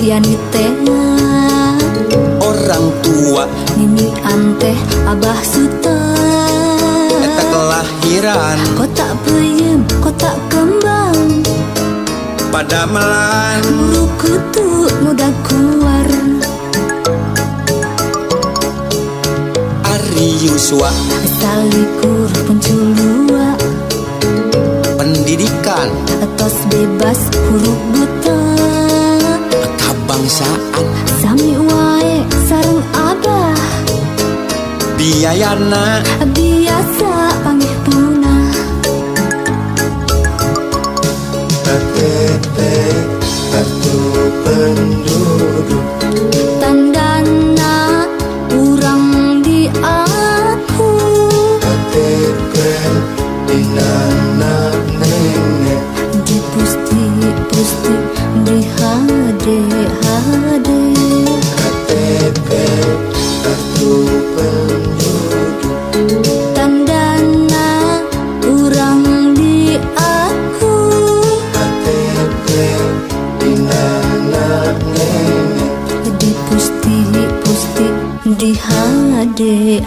yani teh orang tua nini anteh abah suta eta kelahiran kota peyem kota kembang pada melan buru kutu muda keluar Ari Yuswa salikur penculua pendidikan atas bebas huruf buta kebangsaan sami wae sareng abah biayana biasa panggih punah KTP kartu penduduk tandana urang di aku KTP dina nenek di pusti di hade KTP kartu penduduk tandana urang di aku KTP dina nenek di pusti di hade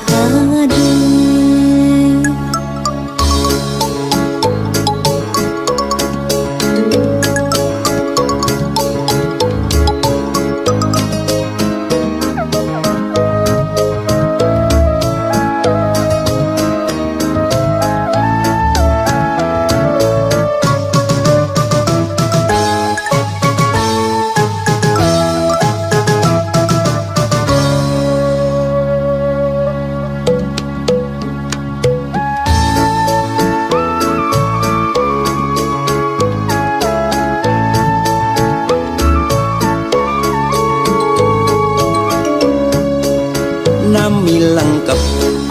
nami lengkap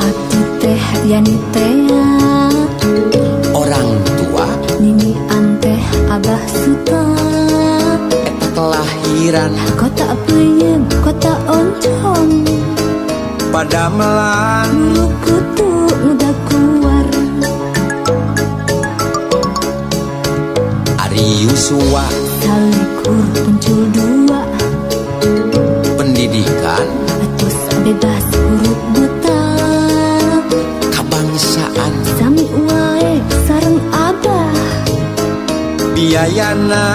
ati teh yani teh orang tua nini anteh abah suta eta kelahiran kota peyem kota oncom pada melan buru kutu muda keluar Ari Yuswa salikur pencul dua pendidikan atus bebas huruf buta kebangsaan sami wae sareng abah biayana